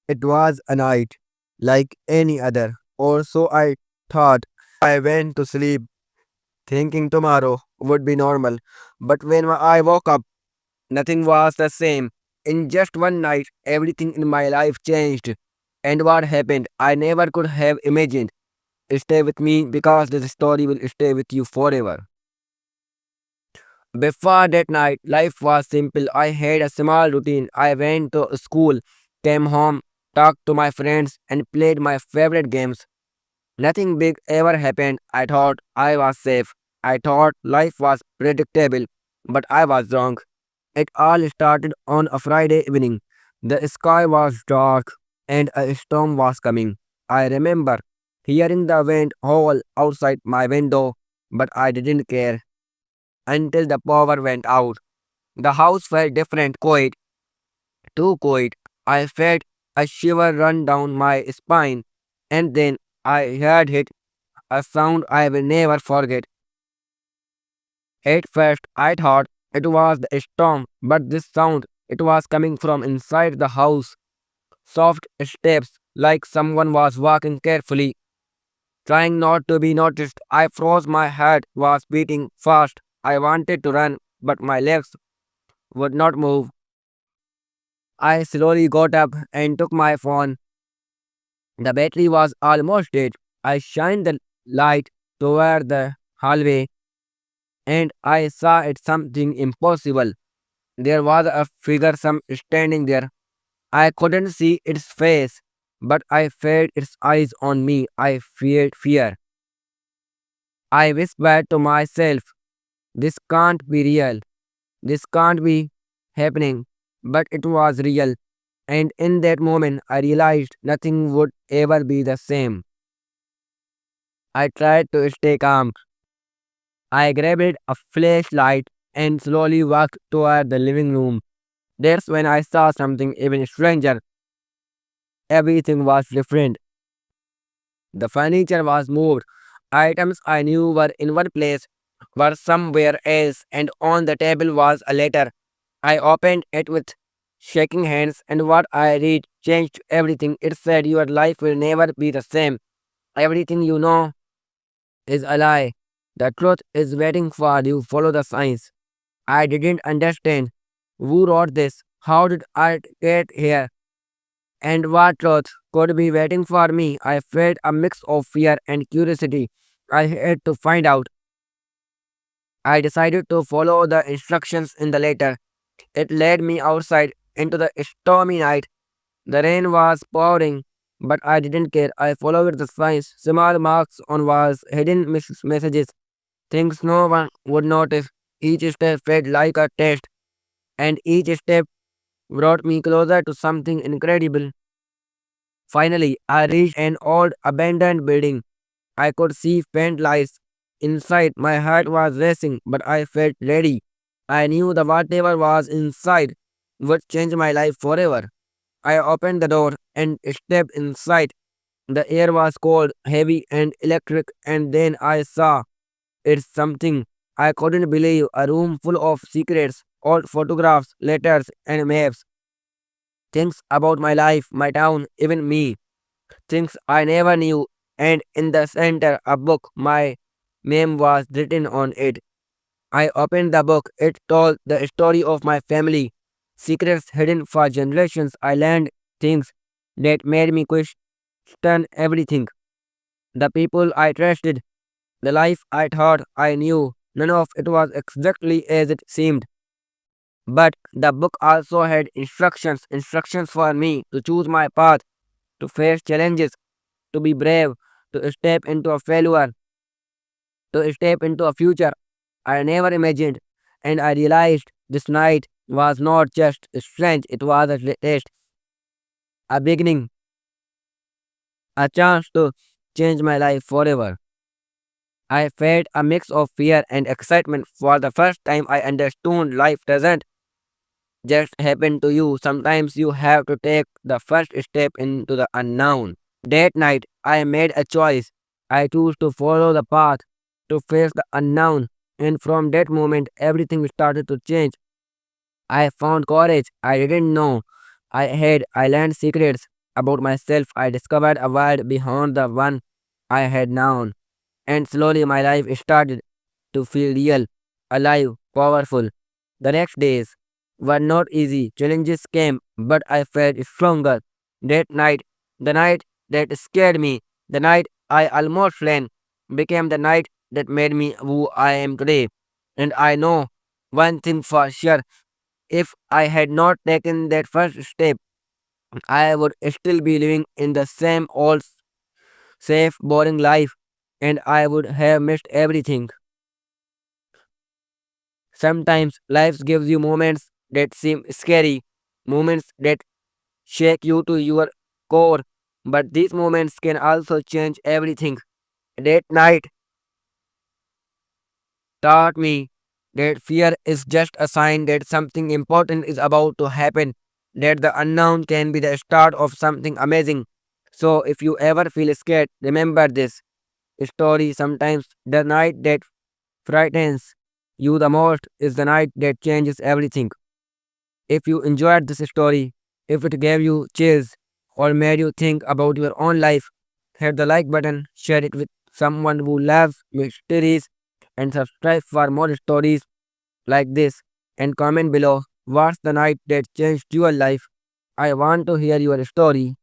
It was a night like any other, or so I thought. I went to sleep thinking tomorrow would be normal, but when I woke up, nothing was the same. In just one night, everything in my life changed. And what happened, I never could have imagined. Stay with me because this story will stay with you forever. Before that night, life was simple. I had a small routine. I went to school, came home, talked to my friends, and played my favorite games. Nothing big ever happened. I thought I was safe. I thought life was predictable, but I was wrong. It all started on a Friday evening. The sky was dark and a storm was coming. I remember hearing the wind howl outside my window, but I didn't care until the power went out. The house felt different, quiet, too quiet. I felt a shiver run down my spine, and then I heard it, a sound I will never forget. At first, I thought it was the storm, but this sound, it was coming from inside the house. Soft steps, like someone was walking carefully, trying not to be noticed. I froze, my heart was beating fast. I wanted to run, but my legs would not move. I slowly got up and took my phone. The battery was almost dead. I shined the light toward the hallway and I saw it something impossible. There was a figure some standing there. I couldn't see its face, but I felt its eyes on me. I feared fear. I whispered to myself, this can't be real. This can't be happening. But it was real. And in that moment, I realized nothing would ever be the same. I tried to stay calm. I grabbed a flashlight and slowly walked toward the living room. That's when I saw something even stranger. Everything was different. The furniture was moved. Items I knew were in one place, were somewhere else, and on the table was a letter. I opened it with shaking hands, and what I read changed everything. It said, your life will never be the same. Everything you know is a lie. The truth is waiting for you. Follow the signs. I didn't understand. Who wrote this? How did I get here? And what truth could be waiting for me? I felt a mix of fear and curiosity. I had to find out. I decided to follow the instructions in the letter. It led me outside into the stormy night. The rain was pouring, but I didn't care. I followed the signs, small marks on walls, hidden messages, things no one would notice. Each step felt like a test, and each step brought me closer to something incredible. Finally, I reached an old abandoned building. I could see faint lights inside. My heart was racing, but I felt ready. I knew that whatever was inside would change my life forever. I opened the door and stepped inside. The air was cold, heavy, and electric, and then I saw it's something I couldn't believe, a room full of secrets, old photographs, letters, and maps. Things about my life, my town, even me. Things I never knew, and in the center, a book. My name was written on it. I opened the book. It told the story of my family, secrets hidden for generations. I learned things that made me question everything. The people I trusted, the life I thought I knew, none of it was exactly as it seemed. But the book also had instructions for me to choose my path, to face challenges, to be brave, to step into a failure, to step into a future I never imagined. And I realized this night was not just strange, it was a test, a beginning, a chance to change my life forever. I felt a mix of fear and excitement. For the first time, I understood life doesn't just happen to you. Sometimes you have to take the first step into the unknown. That night, I made a choice. I chose to follow the path, to face the unknown, and from that moment, everything started to change. I found courage I didn't know I had. I learned secrets. about myself. I discovered a world beyond the one I had known, and slowly my life started to feel real, alive, powerful. The next days were not easy. Challenges came, but I felt stronger. That night, the night that scared me, the night I almost ran, became the night that made me who I am today. And I know one thing for sure, if I had not taken that first step, I would still be living in the same old, safe, boring life, and I would have missed everything. Sometimes life gives you moments that seem scary, moments that shake you to your core, but these moments can also change everything. That night taught me that fear is just a sign that something important is about to happen, that the unknown can be the start of something amazing. So, if you ever feel scared, remember this story. Sometimes the night that frightens you the most is the night that changes everything. If you enjoyed this story, if it gave you chills or made you think about your own life, hit the like button, share it with someone who loves mysteries, and subscribe for more stories like this. And comment below what's the night that changed your life. I want to hear your story.